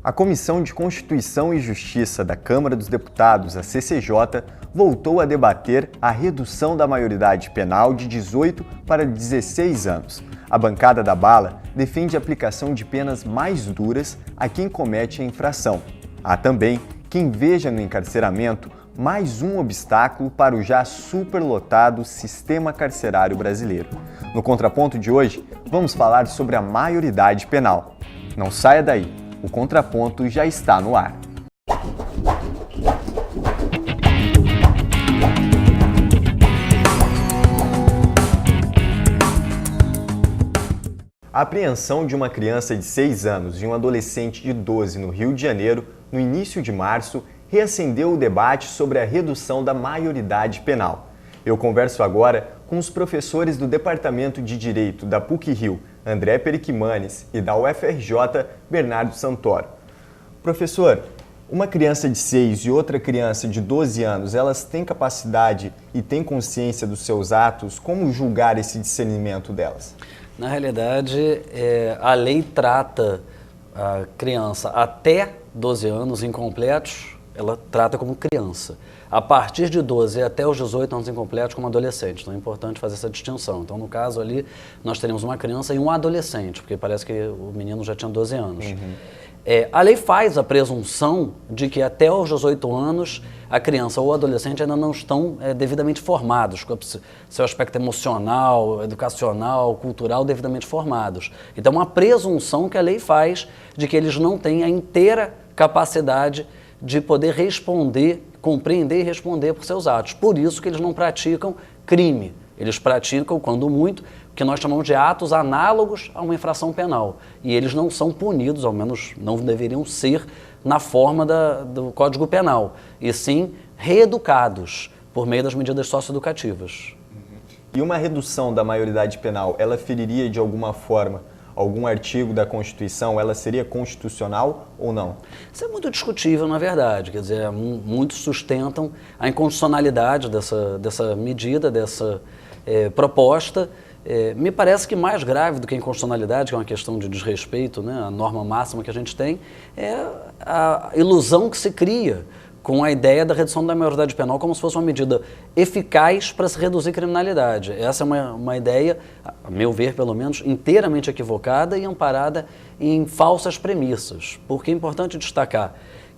A Comissão de Constituição e Justiça da Câmara dos Deputados, a CCJ, voltou a debater a redução da maioridade penal de 18 para 16 anos. A bancada da bala defende a aplicação de penas mais duras a quem comete a infração. Há também quem veja no encarceramento mais um obstáculo para o já superlotado sistema carcerário brasileiro. No Contraponto de hoje, vamos falar sobre a maioridade penal. Não saia daí! O Contraponto já está no ar. A apreensão de uma criança de 6 anos e um adolescente de 12 no Rio de Janeiro, no início de março, reacendeu o debate sobre a redução da maioridade penal. Eu converso agora com os professores do Departamento de Direito da PUC-Rio, André Periquimanes, e da UFRJ, Bernardo Santoro. Professor, uma criança de 6 e outra criança de 12 anos, elas têm capacidade e têm consciência dos seus atos? Como julgar esse discernimento delas? Na realidade, a lei trata a criança até 12 anos incompletos, ela trata como criança. A partir de 12 até os 18 anos incompletos como adolescente. Então é importante fazer essa distinção. Então, no caso ali, nós teremos uma criança e um adolescente, porque parece que o menino já tinha 12 anos. A lei faz a presunção de que até os 18 anos a criança ou o adolescente ainda não estão devidamente formados, com o seu aspecto emocional, educacional, cultural devidamente formados. Então, uma presunção que a lei faz de que eles não têm a inteira capacidade de poder responder, compreender e responder por seus atos. Por isso que eles não praticam crime. Eles praticam, quando muito, o que nós chamamos de atos análogos a uma infração penal. E eles não são punidos, ao menos não deveriam ser, na forma do Código Penal, e sim reeducados por meio das medidas socioeducativas. E uma redução da maioridade penal, ela feriria de alguma forma algum artigo da Constituição? Ela seria constitucional ou não? Isso é muito discutível, na verdade. Quer dizer, muitos sustentam a inconstitucionalidade dessa medida, dessa proposta. Me parece que mais grave do que a inconstitucionalidade, que é uma questão de desrespeito, né, a norma máxima que a gente tem, é a ilusão que se cria com a ideia da redução da maioridade penal como se fosse uma medida eficaz para se reduzir criminalidade. Essa é uma ideia, a meu ver pelo menos, inteiramente equivocada e amparada em falsas premissas. Porque é importante destacar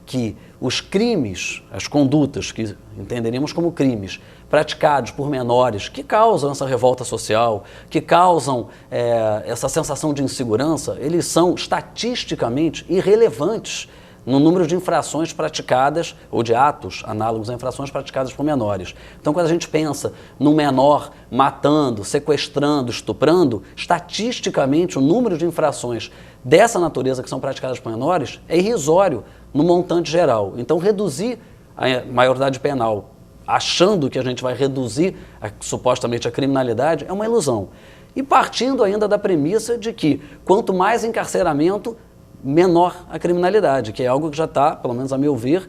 que os crimes, as condutas que entenderíamos como crimes, praticados por menores que causam essa revolta social, que causam essa sensação de insegurança, eles são estatisticamente irrelevantes no número de infrações praticadas, ou de atos análogos a infrações praticadas por menores. Então, quando a gente pensa no menor matando, sequestrando, estuprando, estatisticamente o número de infrações dessa natureza que são praticadas por menores é irrisório no montante geral. Então, reduzir a maioridade penal achando que a gente vai reduzir supostamente a criminalidade é uma ilusão. E partindo ainda da premissa de que quanto mais encarceramento, menor a criminalidade, que é algo que já está, pelo menos a meu ver,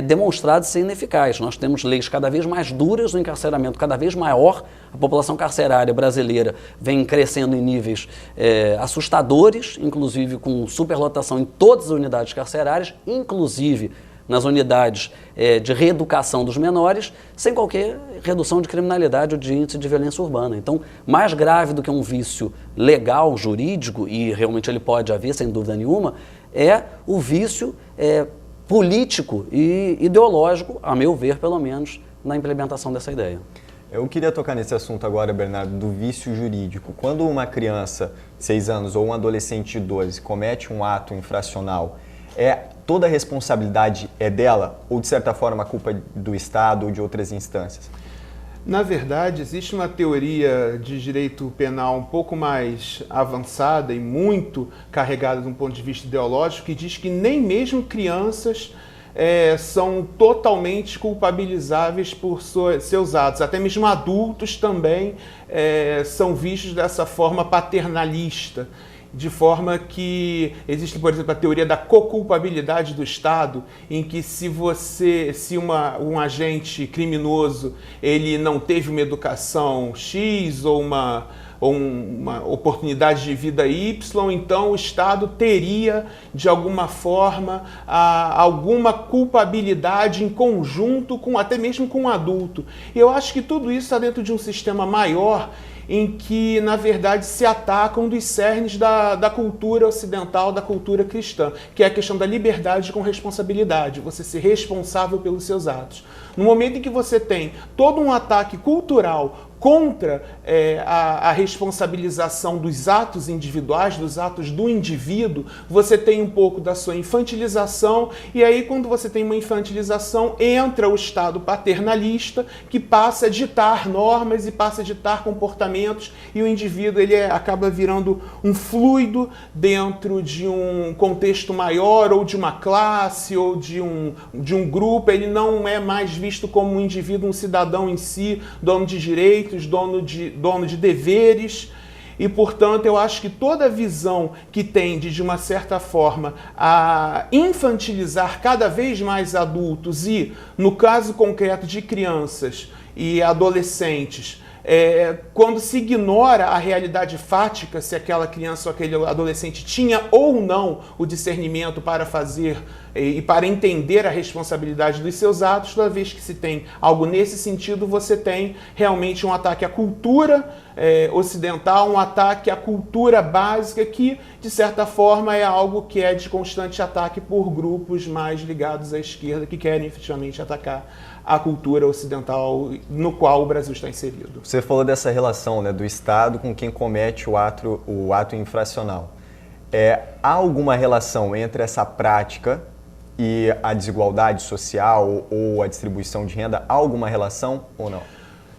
demonstrado ser ineficaz. Nós temos leis cada vez mais duras, o encarceramento cada vez maior, a população carcerária brasileira vem crescendo em níveis assustadores, inclusive com superlotação em todas as unidades carcerárias, inclusive nas unidades de reeducação dos menores, sem qualquer redução de criminalidade ou de índice de violência urbana. Então, mais grave do que um vício legal, jurídico, e realmente ele pode haver, sem dúvida nenhuma, é o vício político e ideológico, a meu ver, pelo menos, na implementação dessa ideia. Eu queria tocar nesse assunto agora, Bernardo, do vício jurídico. Quando uma criança de 6 anos ou um adolescente de 12 comete um ato infracional, toda a responsabilidade é dela ou, de certa forma, a culpa é do Estado ou de outras instâncias? Na verdade, existe uma teoria de direito penal um pouco mais avançada e muito carregada de um ponto de vista ideológico que diz que nem mesmo crianças são totalmente culpabilizáveis por seus atos. Até mesmo adultos também são vistos dessa forma paternalista. De forma que existe, por exemplo, a teoria da coculpabilidade do Estado, em que se um agente criminoso ele não teve uma educação X ou ou uma oportunidade de vida Y, então o Estado teria, de alguma forma, alguma culpabilidade em conjunto, até mesmo com o adulto. E eu acho que tudo isso está dentro de um sistema maior em que, na verdade, se atacam um dos cernes da cultura ocidental, da cultura cristã, que é a questão da liberdade com responsabilidade, você ser responsável pelos seus atos. No momento em que você tem todo um ataque cultural contra a responsabilização dos atos individuais, dos atos do indivíduo, você tem um pouco da sua infantilização, e aí quando você tem uma infantilização, entra o Estado paternalista, que passa a ditar normas e passa a ditar comportamentos, e o indivíduo ele acaba virando um fluido dentro de um contexto maior, ou de uma classe, ou de um grupo. Ele não é mais visto como um indivíduo, um cidadão em si, dono de direitos, dono de deveres, e, portanto, eu acho que toda visão que tende, de uma certa forma, a infantilizar cada vez mais adultos e, no caso concreto de crianças e adolescentes, quando se ignora a realidade fática, se aquela criança ou aquele adolescente tinha ou não o discernimento para fazer e para entender a responsabilidade dos seus atos, toda vez que se tem algo nesse sentido, você tem realmente um ataque à cultura ocidental, um ataque à cultura básica que, de certa forma, é algo que é de constante ataque por grupos mais ligados à esquerda que querem efetivamente atacar a cultura ocidental no qual o Brasil está inserido. Você falou dessa relação, né, do Estado com quem comete o ato infracional. Há alguma relação entre essa prática e a desigualdade social ou a distribuição de renda? Há alguma relação ou não?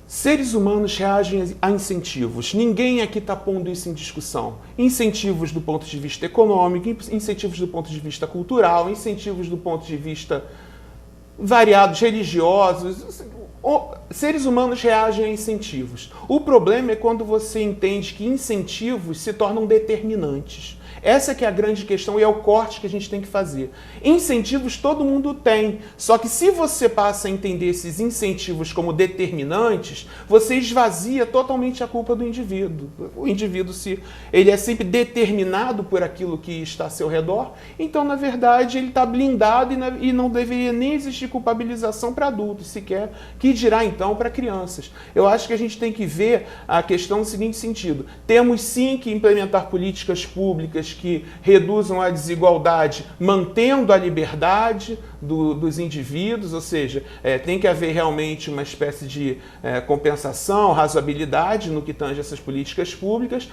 Seres humanos reagem a incentivos. Ninguém aqui está pondo isso em discussão. Incentivos do ponto de vista econômico, incentivos do ponto de vista cultural, incentivos do ponto de vista variados, religiosos. Seres humanos reagem a incentivos. O problema é quando você entende que incentivos se tornam determinantes. Essa que é a grande questão e é o corte que a gente tem que fazer. Incentivos todo mundo tem, só que se você passa a entender esses incentivos como determinantes, você esvazia totalmente a culpa do indivíduo. O indivíduo, se ele é sempre determinado por aquilo que está ao seu redor, então, na verdade, ele está blindado e não deveria nem existir culpabilização para adultos sequer, que dirá, então, para crianças. Eu acho que a gente tem que ver a questão no seguinte sentido. Temos, sim, que implementar políticas públicas que reduzam a desigualdade, mantendo a liberdade dos indivíduos, ou seja, tem que haver realmente uma espécie de compensação, razoabilidade no que tange essas políticas públicas,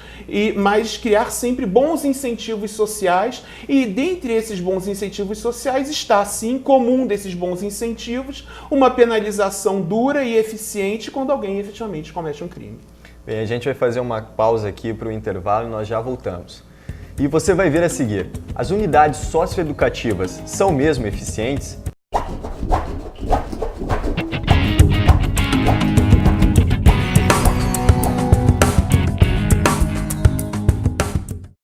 mas criar sempre bons incentivos sociais, e dentre esses bons incentivos sociais está, sim, comum desses bons incentivos, uma penalização dura e eficiente quando alguém efetivamente comete um crime. Bem, a gente vai fazer uma pausa aqui para o intervalo e nós já voltamos. E você vai ver a seguir: as unidades socioeducativas são mesmo eficientes?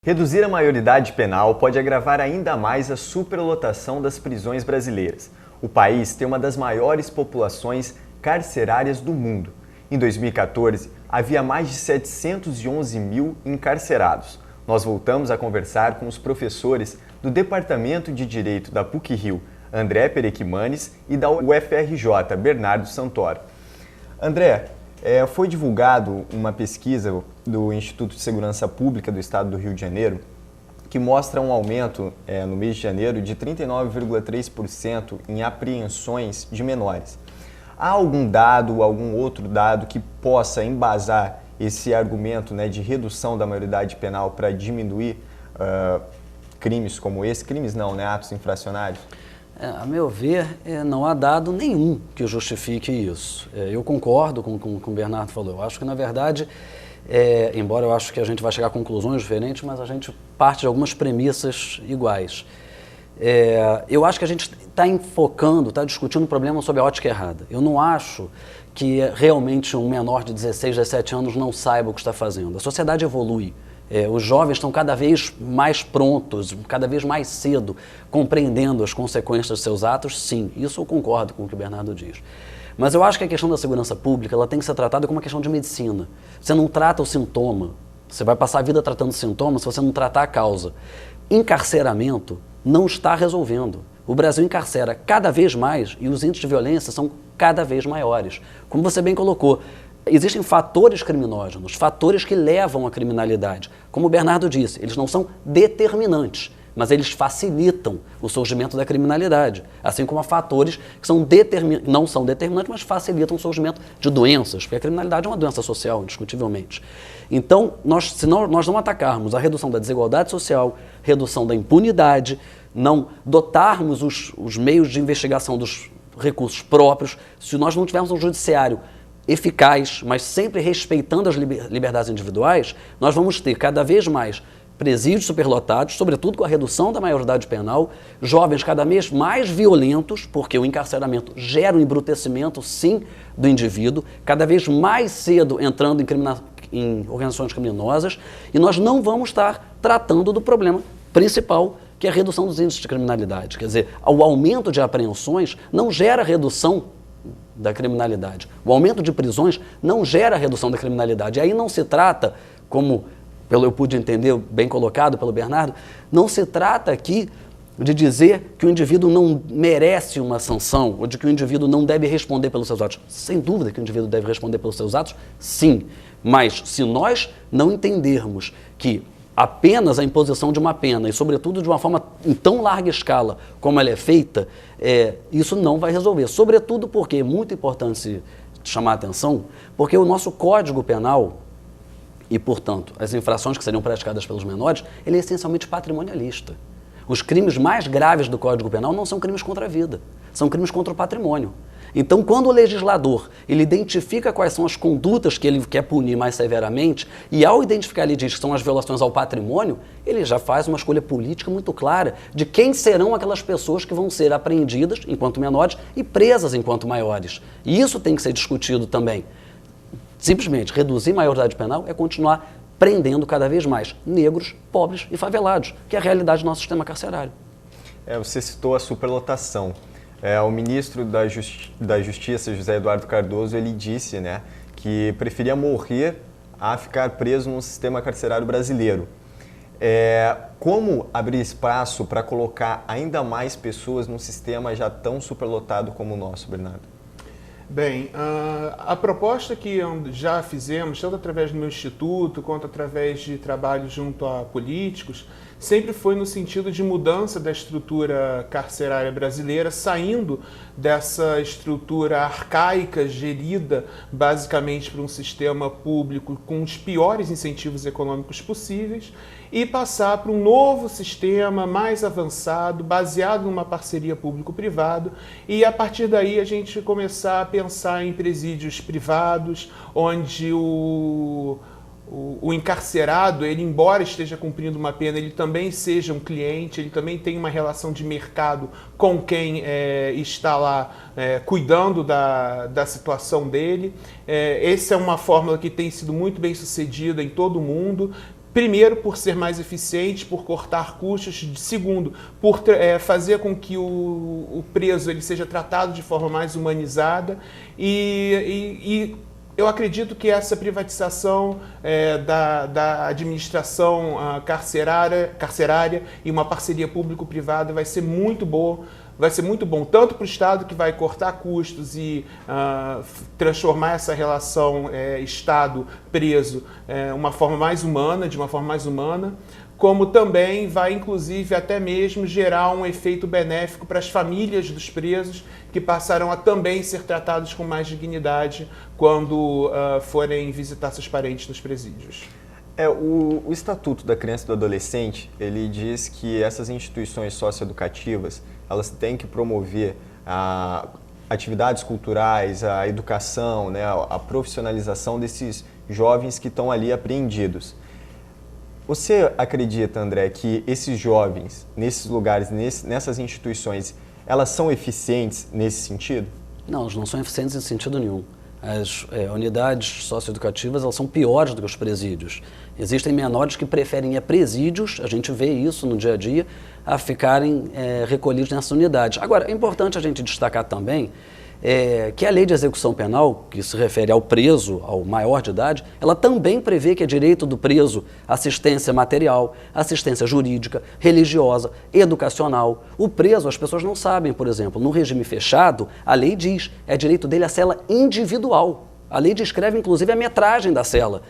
Reduzir a maioridade penal pode agravar ainda mais a superlotação das prisões brasileiras. O país tem uma das maiores populações carcerárias do mundo. Em 2014, havia mais de 711 mil encarcerados. Nós voltamos a conversar com os professores do Departamento de Direito da PUC-Rio, André Perequimanes, e da UFRJ, Bernardo Santoro. André, foi divulgado uma pesquisa do Instituto de Segurança Pública do Estado do Rio de Janeiro que mostra um aumento no mês de janeiro de 39,3% em apreensões de menores. Há algum dado, algum outro dado que possa embasar esse argumento, né, de redução da maioridade penal para diminuir crimes como esse? Crimes não, né, atos infracionários? A meu ver, não há dado nenhum que justifique isso. Eu concordo com o que o Bernardo falou. Eu acho que, na verdade, embora eu acho que a gente vai chegar a conclusões diferentes, mas a gente parte de algumas premissas iguais. Eu acho que a gente está enfocando, está discutindo o problema sob a ótica errada. Eu não acho que realmente um menor de 16, 17 anos não saiba o que está fazendo. A sociedade evolui. Os jovens estão cada vez mais prontos, cada vez mais cedo, compreendendo as consequências dos seus atos, sim. Isso eu concordo com o que o Bernardo diz. Mas eu acho que a questão da segurança pública ela tem que ser tratada como uma questão de medicina. Você não trata o sintoma, você vai passar a vida tratando sintomas se você não tratar a causa. Encarceramento não está resolvendo. O Brasil encarcera cada vez mais e os índices de violência são cada vez maiores. Como você bem colocou, existem fatores criminógenos, fatores que levam à criminalidade. Como o Bernardo disse, eles não são determinantes, mas eles facilitam o surgimento da criminalidade. Assim como há fatores que não são determinantes, mas facilitam o surgimento de doenças, porque a criminalidade é uma doença social, indiscutivelmente. Então, se nós não atacarmos a redução da desigualdade social, redução da impunidade, não dotarmos os meios de investigação dos recursos próprios, se nós não tivermos um judiciário eficaz, mas sempre respeitando as liberdades individuais, nós vamos ter cada vez mais presídios superlotados, sobretudo com a redução da maioridade penal, jovens cada vez mais violentos, porque o encarceramento gera um embrutecimento, sim, do indivíduo, cada vez mais cedo entrando em organizações criminosas, e nós não vamos estar tratando do problema principal, que é a redução dos índices de criminalidade. Quer dizer, o aumento de apreensões não gera redução da criminalidade. O aumento de prisões não gera redução da criminalidade. E aí não se trata, como eu pude entender, bem colocado pelo Bernardo, não se trata aqui de dizer que o indivíduo não merece uma sanção ou de que o indivíduo não deve responder pelos seus atos. Sem dúvida que o indivíduo deve responder pelos seus atos, sim. Mas se nós não entendermos que apenas a imposição de uma pena, e sobretudo de uma forma em tão larga escala como ela é feita, isso não vai resolver. Sobretudo porque é muito importante se chamar a atenção, porque o nosso Código Penal, e portanto as infrações que seriam praticadas pelos menores, ele é essencialmente patrimonialista. Os crimes mais graves do Código Penal não são crimes contra a vida, são crimes contra o patrimônio. Então, quando o legislador ele identifica quais são as condutas que ele quer punir mais severamente, e ao identificar ele diz que são as violações ao patrimônio, ele já faz uma escolha política muito clara de quem serão aquelas pessoas que vão ser apreendidas enquanto menores e presas enquanto maiores. E isso tem que ser discutido também. Simplesmente reduzir maioridade penal é continuar prendendo cada vez mais negros, pobres e favelados, que é a realidade do nosso sistema carcerário. Você citou a superlotação. O ministro da Justiça, José Eduardo Cardoso, ele disse, né, que preferia morrer a ficar preso no sistema carcerário brasileiro. Como abrir espaço para colocar ainda mais pessoas num sistema já tão superlotado como o nosso, Bernardo? Bem, a proposta que já fizemos, tanto através do meu instituto, quanto através de trabalho junto a políticos, sempre foi no sentido de mudança da estrutura carcerária brasileira, saindo dessa estrutura arcaica, gerida basicamente por um sistema público com os piores incentivos econômicos possíveis, e passar para um novo sistema mais avançado, baseado numa parceria público-privado, e a partir daí a gente começar a pensar em presídios privados, onde o encarcerado, ele embora esteja cumprindo uma pena, ele também seja um cliente, ele também tem uma relação de mercado com quem está lá cuidando da situação dele. Essa é uma fórmula que tem sido muito bem sucedida em todo o mundo. Primeiro, por ser mais eficiente, por cortar custos. Segundo, por fazer com que o preso ele seja tratado de forma mais humanizada. E eu acredito que essa privatização da administração carcerária e uma parceria público-privada vai ser muito boa. Vai ser muito bom tanto para o Estado, que vai cortar custos e transformar essa relação Estado-preso de uma forma mais humana, como também vai, inclusive, até mesmo gerar um efeito benéfico para as famílias dos presos, que passarão a também ser tratados com mais dignidade quando forem visitar seus parentes nos presídios. O Estatuto da Criança e do Adolescente, ele diz que essas instituições socioeducativas, elas têm que promover atividades culturais, a educação, né, a profissionalização desses jovens que estão ali apreendidos. Você acredita, André, que esses jovens, nesses lugares, nessas instituições, elas são eficientes nesse sentido? Não, elas não são eficientes em sentido nenhum. As unidades socioeducativas, elas são piores do que os presídios. Existem menores que preferem ir a presídios, a gente vê isso no dia a dia, a ficarem recolhidos nessas unidades. Agora, é importante a gente destacar também que a lei de execução penal, que se refere ao preso, ao maior de idade, ela também prevê que é direito do preso assistência material, assistência jurídica, religiosa, educacional. O preso, as pessoas não sabem, por exemplo, no regime fechado, a lei diz, é direito dele a cela individual. A lei descreve, inclusive, a metragem da cela.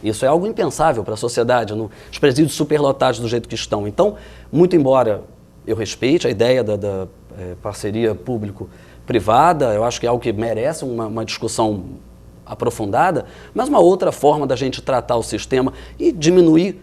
Isso é algo impensável para a sociedade, nos presídios superlotados do jeito que estão. Então, muito embora eu respeite a ideia da parceria público-privada, eu acho que é algo que merece uma discussão aprofundada, mas uma outra forma da gente tratar o sistema e diminuir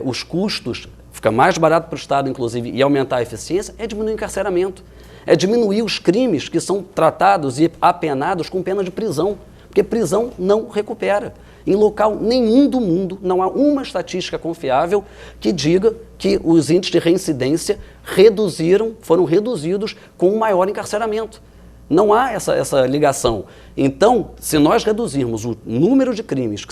os custos, fica mais barato para o Estado, inclusive, e aumentar a eficiência, é diminuir o encarceramento, é diminuir os crimes que são tratados e apenados com pena de prisão, porque prisão não recupera. Em local nenhum do mundo, não há uma estatística confiável que diga que os índices de reincidência foram reduzidos com um maior encarceramento. Não há essa ligação. Então, se nós reduzirmos o número de crimes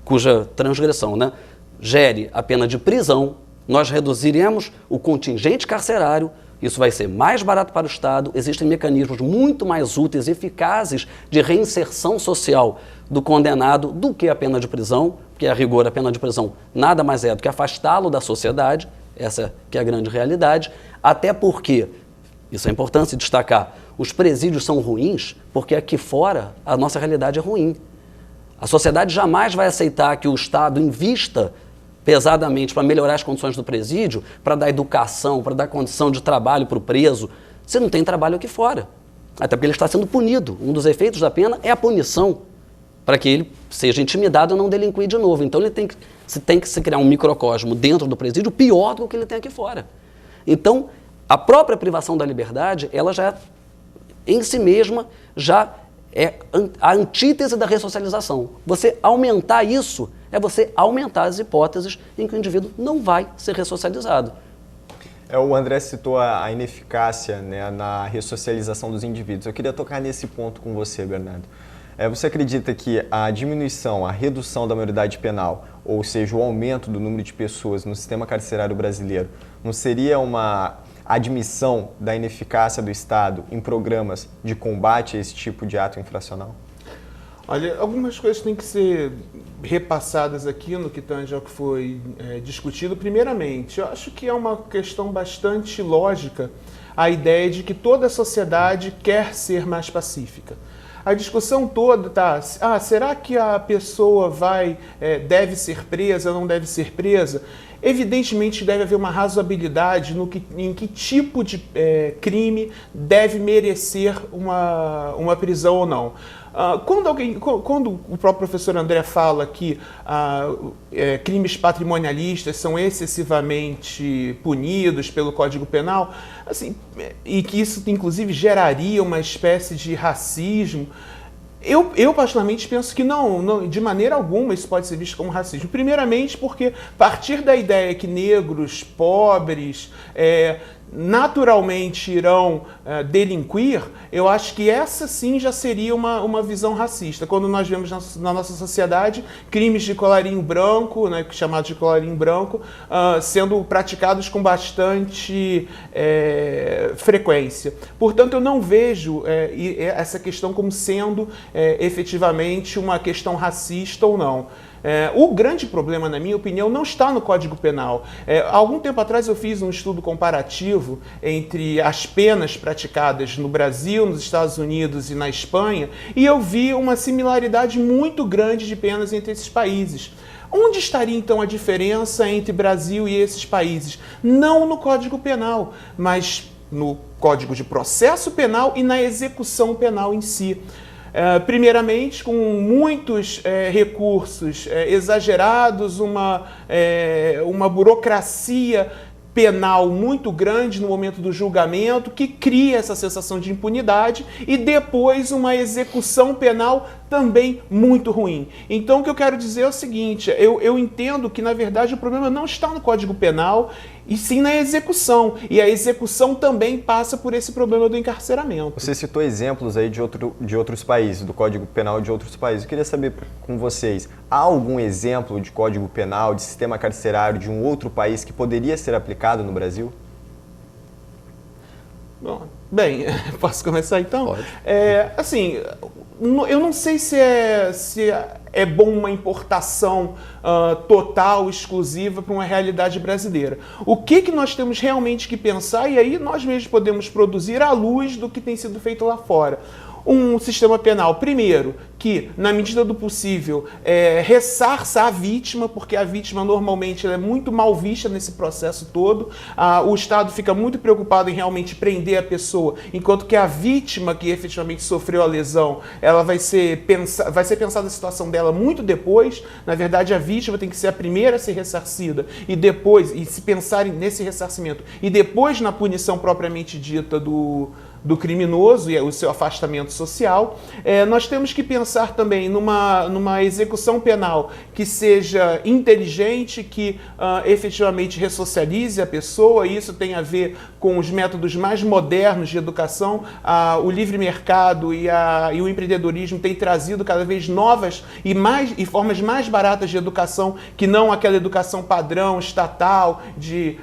cuja transgressão, né, gere a pena de prisão, nós reduziremos o contingente carcerário. Isso vai ser mais barato para o Estado, existem mecanismos muito mais úteis e eficazes de reinserção social do condenado do que a pena de prisão, porque a rigor a pena de prisão nada mais é do que afastá-lo da sociedade, essa que é a grande realidade, até porque, isso é importante destacar, os presídios são ruins porque aqui fora a nossa realidade é ruim. A sociedade jamais vai aceitar que o Estado invista pesadamente para melhorar as condições do presídio, para dar educação, para dar condição de trabalho para o preso. Você não tem trabalho aqui fora, até porque ele está sendo punido. Um dos efeitos da pena é a punição, para que ele seja intimidado e não delinquir de novo. Então ele tem que se criar um microcosmo dentro do presídio pior do que o que ele tem aqui fora. Então, a própria privação da liberdade, ela já, em si mesma, já é a antítese da ressocialização. Você aumentar isso é você aumentar as hipóteses em que o indivíduo não vai ser ressocializado. O André citou a ineficácia, né, na ressocialização dos indivíduos. Eu queria tocar nesse ponto com você, Bernardo. Você acredita que a diminuição, a redução da maioridade penal, ou seja, o aumento do número de pessoas no sistema carcerário brasileiro, não seria uma admissão da ineficácia do Estado em programas de combate a esse tipo de ato infracional? Olha, algumas coisas têm que ser repassadas aqui no que tange ao que foi discutido. Primeiramente, eu acho que é uma questão bastante lógica a ideia de que toda a sociedade quer ser mais pacífica. A discussão toda está, será que a pessoa deve ser presa, não deve ser presa? Evidentemente deve haver uma razoabilidade em que tipo de crime deve merecer uma prisão ou não. Quando o próprio professor André fala que crimes patrimonialistas são excessivamente punidos pelo Código Penal, assim, e que isso inclusive geraria uma espécie de racismo, eu particularmente penso que não, de maneira alguma isso pode ser visto como racismo. Primeiramente porque partir da ideia que negros, pobres, naturalmente irão delinquir, eu acho que essa sim já seria uma visão racista. Quando nós vemos na nossa sociedade crimes de colarinho branco, né, chamados de colarinho branco, sendo praticados com bastante frequência. Portanto, eu não vejo essa questão como sendo efetivamente uma questão racista ou não. O grande problema, na minha opinião, não está no Código Penal. Há algum tempo atrás eu fiz um estudo comparativo entre as penas praticadas no Brasil, nos Estados Unidos e na Espanha, e eu vi uma similaridade muito grande de penas entre esses países. Onde estaria então a diferença entre Brasil e esses países? Não no Código Penal, mas no Código de Processo Penal e na execução penal em si. Primeiramente, com muitos recursos exagerados, uma burocracia penal muito grande no momento do julgamento, que cria essa sensação de impunidade, e depois uma execução penal também muito ruim. Então, o que eu quero dizer é o seguinte, eu entendo que, na verdade, o problema não está no Código Penal, e sim na execução. E a execução também passa por esse problema do encarceramento. Você citou exemplos aí de outros países, do Código Penal de outros países. Eu queria saber com vocês, há algum exemplo de Código Penal, de sistema carcerário de um outro país que poderia ser aplicado no Brasil? Bom, bem, posso começar então? Pode. Assim, eu não sei se é bom uma importação total, exclusiva para uma realidade brasileira. O que nós temos realmente que pensar, e aí nós mesmos podemos produzir à luz do que tem sido feito lá fora. Um sistema penal, primeiro, que, na medida do possível, ressarça a vítima, porque a vítima normalmente ela é muito mal vista nesse processo todo. O Estado fica muito preocupado em realmente prender a pessoa, enquanto que a vítima que efetivamente sofreu a lesão, ela vai ser pensada a situação dela muito depois. Na verdade, a vítima tem que ser a primeira a ser ressarcida, e depois, e se pensar nesse ressarcimento, e depois na punição propriamente dita do criminoso e o seu afastamento social. Nós temos que pensar também numa execução penal que seja inteligente, que efetivamente ressocialize a pessoa. Isso tem a ver com os métodos mais modernos de educação. O livre mercado e o empreendedorismo têm trazido cada vez novas e formas mais baratas de educação, que não aquela educação padrão, estatal, de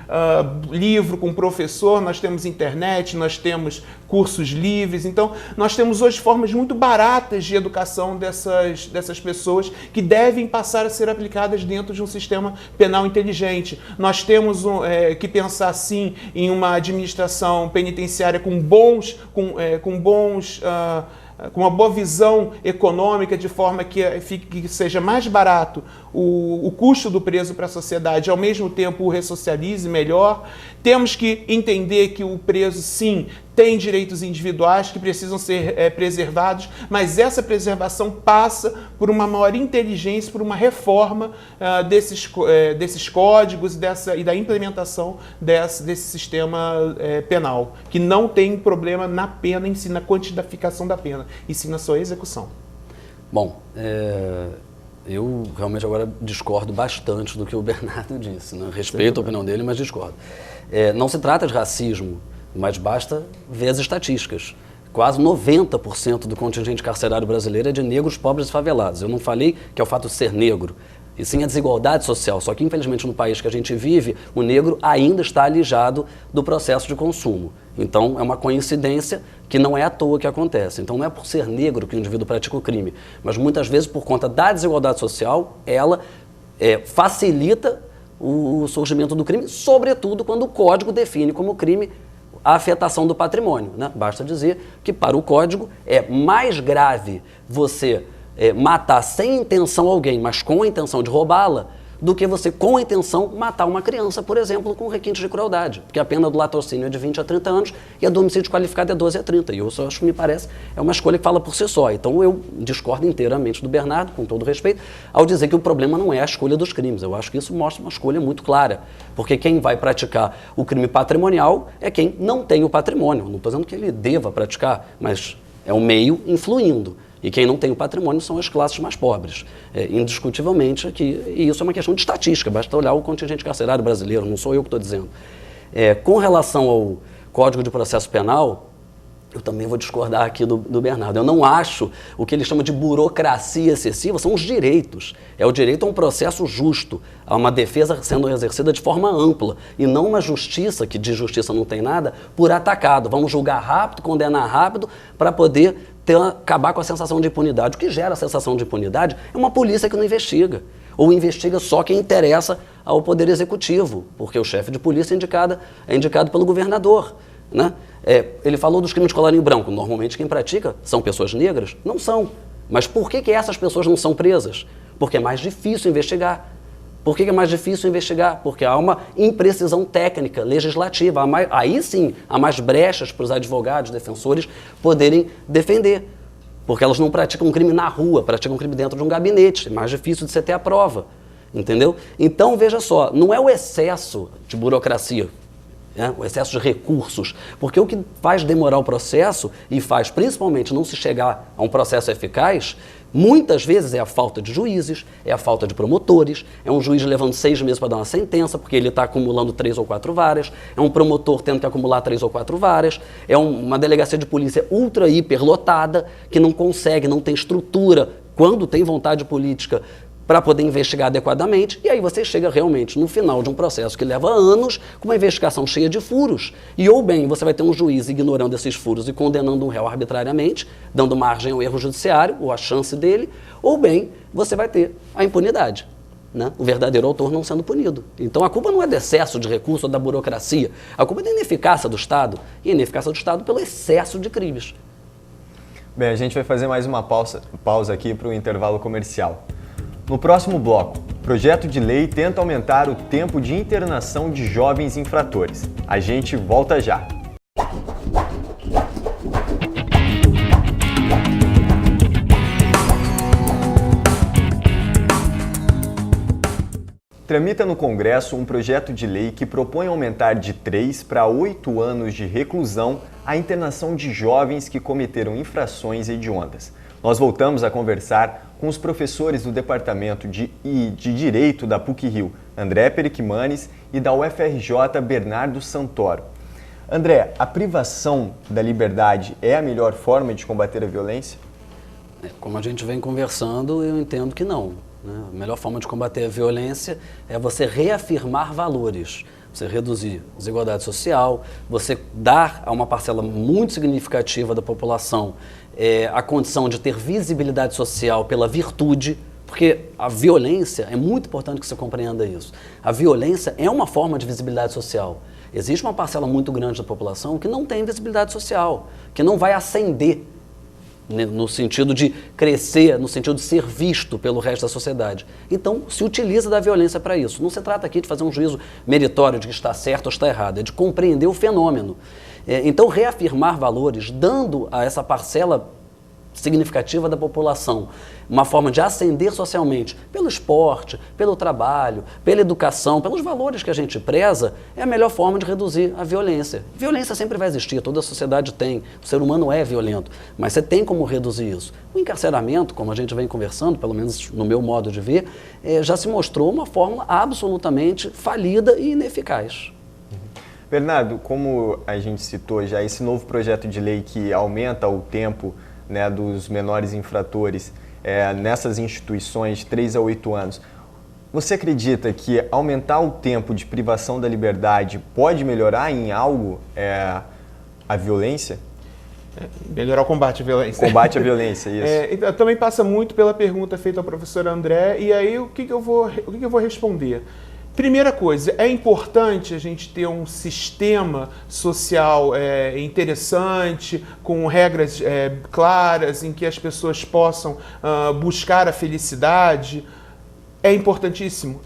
livro com professor. Nós temos internet, nós temos cursos livres. Então, nós temos hoje formas muito baratas de educação dessas pessoas que devem passar a ser aplicadas dentro de um sistema penal inteligente. Nós temos que pensar, sim, em uma administração penitenciária com uma boa visão econômica, de forma que seja mais barato o custo do preso para a sociedade, ao mesmo tempo o ressocialize melhor. Temos que entender que o preso, sim, tem direitos individuais que precisam ser preservados, mas essa preservação passa por uma maior inteligência, por uma reforma desses códigos e da implementação desse sistema penal, que não tem problema na pena em si, na quantificação da pena, e sim na sua execução. Bom, eu realmente agora discordo bastante do que o Bernardo disse, né? Respeito a opinião dele, mas discordo. Não se trata de racismo, mas basta ver as estatísticas. Quase 90% do contingente carcerário brasileiro é de negros, pobres e favelados. Eu não falei que é o fato de ser negro, e sim a desigualdade social. Só que, infelizmente, no país que a gente vive, o negro ainda está alijado do processo de consumo. Então, é uma coincidência que não é à toa que acontece. Então, não é por ser negro que o indivíduo pratica o crime, mas muitas vezes, por conta da desigualdade social, ela facilita o surgimento do crime, sobretudo quando o Código define como crime a afetação do patrimônio, né? Basta dizer que, para o Código, é mais grave você matar sem intenção alguém, mas com a intenção de roubá-la, do que você, com a intenção, matar uma criança, por exemplo, com requinte de crueldade. Porque a pena do latrocínio é de 20 a 30 anos e a do homicídio qualificado é 12 a 30. E eu só acho que, me parece, é uma escolha que fala por si só. Então eu discordo inteiramente do Bernardo, com todo respeito, ao dizer que o problema não é a escolha dos crimes. Eu acho que isso mostra uma escolha muito clara. Porque quem vai praticar o crime patrimonial é quem não tem o patrimônio. Não estou dizendo que ele deva praticar, mas é um meio influindo. E quem não tem o patrimônio são as classes mais pobres. Indiscutivelmente, e isso é uma questão de estatística, basta olhar o contingente carcerário brasileiro, não sou eu que estou dizendo. Com relação ao Código de Processo Penal, eu também vou discordar aqui do Bernardo. Eu não acho o que ele chama de burocracia excessiva, são os direitos. É o direito a um processo justo, a uma defesa sendo exercida de forma ampla, e não uma justiça, que de justiça não tem nada, por atacado. Vamos julgar rápido, condenar rápido, para poder acabar com a sensação de impunidade. O que gera a sensação de impunidade é uma polícia que não investiga, ou investiga só quem interessa ao Poder Executivo, porque o chefe de polícia é indicado pelo governador, né? Ele falou dos crimes de colarinho branco. Normalmente quem pratica são pessoas negras? Não são. Mas por que essas pessoas não são presas? Porque é mais difícil investigar. Por que é mais difícil investigar? Porque há uma imprecisão técnica, legislativa. Aí sim, há mais brechas para os advogados, defensores poderem defender. Porque elas não praticam um crime na rua, praticam um crime dentro de um gabinete. É mais difícil de você ter a prova. Entendeu? Então, veja só, não é o excesso de burocracia, o excesso de recursos, porque o que faz demorar o processo e faz principalmente não se chegar a um processo eficaz, muitas vezes é a falta de juízes, é a falta de promotores, é um juiz levando 6 meses para dar uma sentença, porque ele está acumulando 3 ou 4 varas, é um promotor tendo que acumular 3 ou 4 varas, é uma delegacia de polícia hiper lotada, que não consegue, não tem estrutura, quando tem vontade política, para poder investigar adequadamente, e aí você chega realmente no final de um processo que leva anos, com uma investigação cheia de furos, e ou bem você vai ter um juiz ignorando esses furos e condenando um réu arbitrariamente, dando margem ao erro judiciário, ou a chance dele, ou bem você vai ter a impunidade, né? O verdadeiro autor não sendo punido. Então a culpa não é do excesso de recurso ou da burocracia, a culpa é da ineficácia do Estado, e a ineficácia do Estado pelo excesso de crimes. Bem, a gente vai fazer mais uma pausa aqui para o intervalo comercial. No próximo bloco, projeto de lei tenta aumentar o tempo de internação de jovens infratores. A gente volta já. Tramita no Congresso um projeto de lei que propõe aumentar de 3 para 8 anos de reclusão a internação de jovens que cometeram infrações hediondas. Nós voltamos a conversar com os professores do Departamento de Direito da PUC-Rio, André Periquimanes, e da UFRJ, Bernardo Santoro. André, a privação da liberdade é a melhor forma de combater a violência? Como a gente vem conversando, eu entendo que não, né? A melhor forma de combater a violência é você reafirmar valores. Você reduzir a desigualdade social, você dar a uma parcela muito significativa da população a condição de ter visibilidade social pela virtude, porque a violência, é muito importante que você compreenda isso, a violência é uma forma de visibilidade social. Existe uma parcela muito grande da população que não tem visibilidade social, que não vai ascender no sentido de crescer, no sentido de ser visto pelo resto da sociedade. Então, se utiliza da violência para isso. Não se trata aqui de fazer um juízo meritório de que está certo ou está errado, é de compreender o fenômeno. Então, reafirmar valores, dando a essa parcela significativa da população uma forma de ascender socialmente pelo esporte, pelo trabalho, pela educação, pelos valores que a gente preza, é a melhor forma de reduzir a violência. Violência sempre vai existir, toda a sociedade tem, o ser humano é violento, mas você tem como reduzir isso. O encarceramento, como a gente vem conversando, pelo menos no meu modo de ver, já se mostrou uma fórmula absolutamente falida e ineficaz. Bernardo, como a gente citou já, esse novo projeto de lei que aumenta o tempo, né, dos menores infratores nessas instituições de 3 a 8 anos, você acredita que aumentar o tempo de privação da liberdade pode melhorar em algo a violência? Melhorar o combate à violência. Combate à violência, isso. Então, também passa muito pela pergunta feita ao professor André, e aí o que eu vou responder? Primeira coisa, é importante a gente ter um sistema social interessante, com regras claras, em que as pessoas possam buscar a felicidade. É importantíssimo?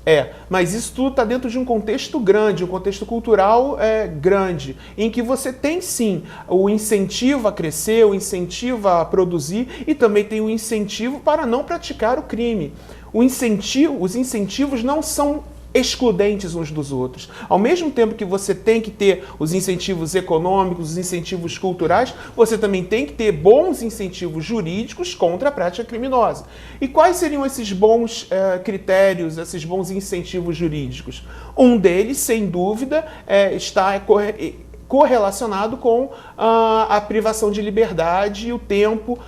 Mas isso tudo está dentro de um contexto grande, um contexto cultural grande, em que você tem sim o incentivo a crescer, o incentivo a produzir e também tem o incentivo para não praticar o crime. Os incentivos não são excludentes uns dos outros. Ao mesmo tempo que você tem que ter os incentivos econômicos, os incentivos culturais, você também tem que ter bons incentivos jurídicos contra a prática criminosa. E quais seriam esses bons critérios, esses bons incentivos jurídicos? Um deles, sem dúvida, está correlacionado com a privação de liberdade e o tempo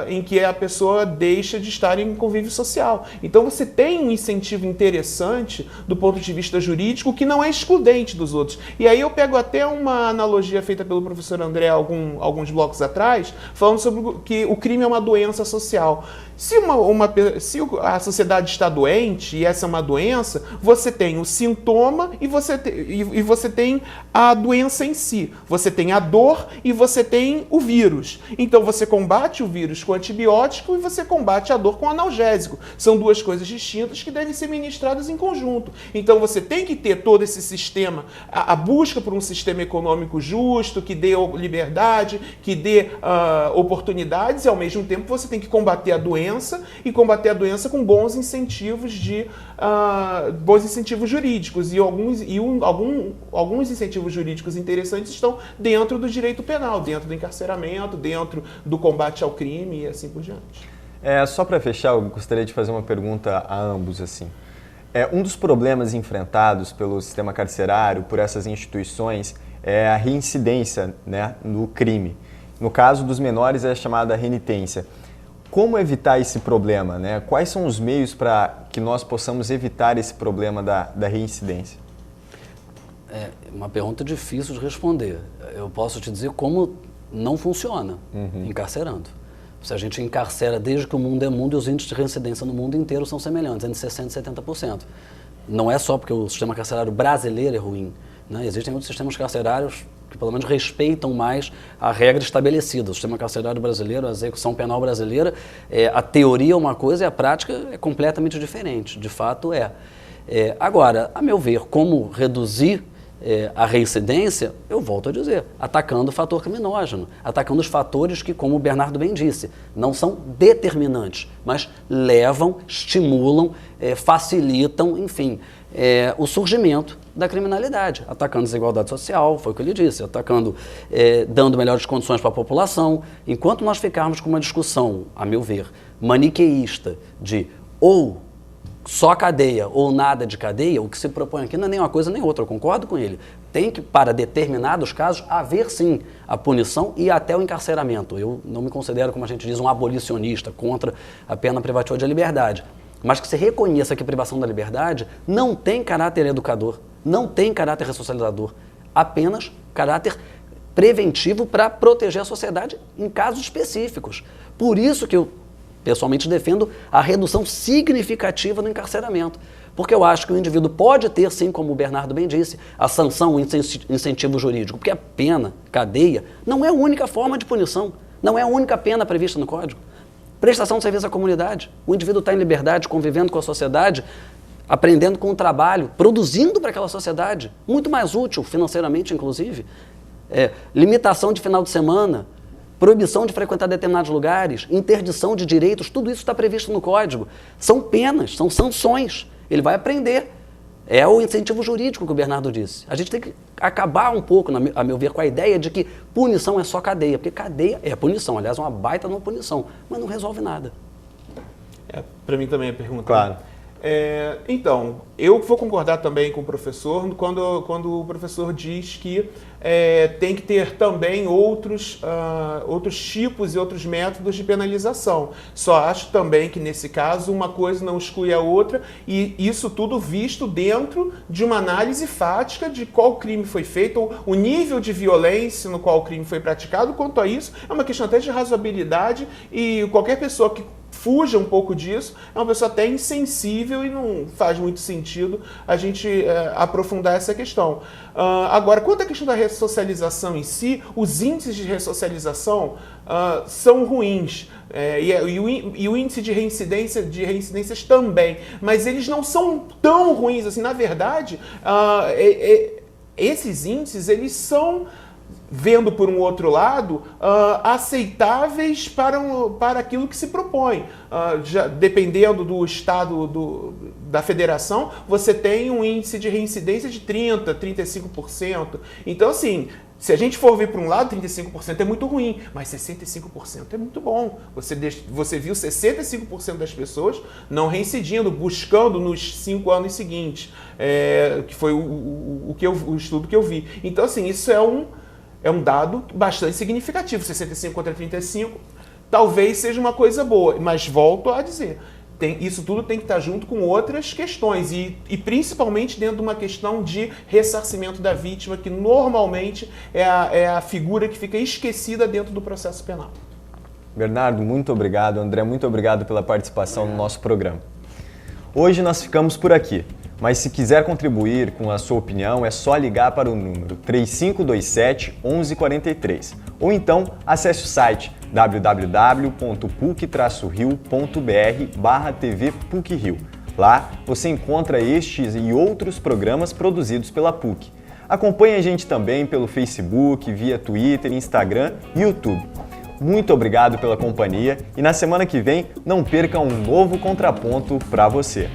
em que a pessoa deixa de estar em convívio social. Então você tem um incentivo interessante do ponto de vista jurídico que não é excludente dos outros. E aí eu pego até uma analogia feita pelo professor André alguns blocos atrás, falando sobre que o crime é uma doença social. Se a sociedade está doente, e essa é uma doença, você tem o sintoma e você tem a doença em si. Você tem a dor e você tem o vírus. Então você combate o vírus com antibiótico e você combate a dor com analgésico. São duas coisas distintas que devem ser ministradas em conjunto. Então você tem que ter todo esse sistema, a busca por um sistema econômico justo, que dê liberdade, que dê oportunidades, e ao mesmo tempo você tem que combater a doença e combater a doença com bons incentivos jurídicos. E alguns incentivos jurídicos interessantes estão dentro do direito penal, dentro do encarceramento, dentro do combate ao crime e assim por diante. Só para fechar, eu gostaria de fazer uma pergunta a ambos. Assim. Um dos problemas enfrentados pelo sistema carcerário, por essas instituições, é a reincidência, né, no crime. No caso dos menores é a chamada renitência. Como evitar esse problema, né? Quais são os meios para que nós possamos evitar esse problema da reincidência? É uma pergunta difícil de responder. Eu posso te dizer como não funciona encarcerando. Se a gente encarcera desde que o mundo é mundo, e os índices de reincidência no mundo inteiro são semelhantes, entre 60% e 70%. Não é só porque o sistema carcerário brasileiro é ruim, né? Existem outros sistemas carcerários que pelo menos respeitam mais a regra estabelecida. O sistema carcerário brasileiro, a execução penal brasileira, a teoria é uma coisa e a prática é completamente diferente. De fato é. Agora, a meu ver, como reduzir a reincidência, eu volto a dizer, atacando o fator criminógeno, atacando os fatores que, como o Bernardo bem disse, não são determinantes, mas levam, estimulam, facilitam, enfim, o surgimento da criminalidade, atacando a desigualdade social, foi o que ele disse, atacando, dando melhores condições para a população. Enquanto nós ficarmos com uma discussão, a meu ver, maniqueísta de ou só cadeia ou nada de cadeia, o que se propõe aqui não é nem uma coisa nem outra, eu concordo com ele. Tem que, para determinados casos, haver sim a punição e até o encarceramento. Eu não me considero, como a gente diz, um abolicionista contra a pena privativa de liberdade, mas que se reconheça que a privação da liberdade não tem caráter educador, não tem caráter ressocializador, apenas caráter preventivo para proteger a sociedade em casos específicos. Por isso que eu pessoalmente defendo a redução significativa do encarceramento, porque eu acho que o indivíduo pode ter, sim, como o Bernardo bem disse, a sanção, o incentivo jurídico, porque a pena, cadeia, não é a única forma de punição, não é a única pena prevista no Código. Prestação de serviço à comunidade, o indivíduo está em liberdade, convivendo com a sociedade, aprendendo com o trabalho, produzindo para aquela sociedade, muito mais útil financeiramente, inclusive. Limitação de final de semana, proibição de frequentar determinados lugares, interdição de direitos, tudo isso está previsto no Código. São penas, são sanções. Ele vai aprender. É o incentivo jurídico que o Bernardo disse. A gente tem que acabar um pouco, a meu ver, com a ideia de que punição é só cadeia, porque cadeia é punição, aliás, é uma baita de uma punição, mas não resolve nada. Para mim também a pergunta. Claro. Então, eu vou concordar também com o professor quando o professor diz que tem que ter também outros tipos e outros métodos de penalização. Só acho também que, nesse caso, uma coisa não exclui a outra, e isso tudo visto dentro de uma análise fática de qual crime foi feito, ou o nível de violência no qual o crime foi praticado. Quanto a isso, é uma questão até de razoabilidade, e qualquer pessoa que fuja um pouco disso, é uma pessoa até insensível e não faz muito sentido a gente aprofundar essa questão. Agora, quanto à questão da ressocialização em si, os índices de ressocialização são ruins. E o índice de reincidências também, mas eles não são tão ruins assim. Na verdade, esses índices, eles são, vendo por um outro lado, aceitáveis para aquilo que se propõe. Já, dependendo do estado da federação, você tem um índice de reincidência de 30%, 35%. Então, assim, se a gente for ver para um lado, 35% é muito ruim, mas 65% é muito bom. Você viu 65% das pessoas não reincidindo, buscando nos 5 anos seguintes, que foi o estudo que eu vi. Então, assim, isso é um dado bastante significativo. 65 contra 35 talvez seja uma coisa boa, mas volto a dizer, isso tudo tem que estar junto com outras questões e principalmente dentro de uma questão de ressarcimento da vítima, que normalmente é a figura que fica esquecida dentro do processo penal. Bernardo, muito obrigado. André, muito obrigado pela participação no nosso programa. Hoje nós ficamos por aqui. Mas se quiser contribuir com a sua opinião, é só ligar para o número 3527-1143. Ou então, acesse o site www.puc-rio.br/TV PUC-Rio. Lá você encontra estes e outros programas produzidos pela PUC. Acompanhe a gente também pelo Facebook, via Twitter, Instagram e YouTube. Muito obrigado pela companhia e na semana que vem não perca um novo contraponto para você.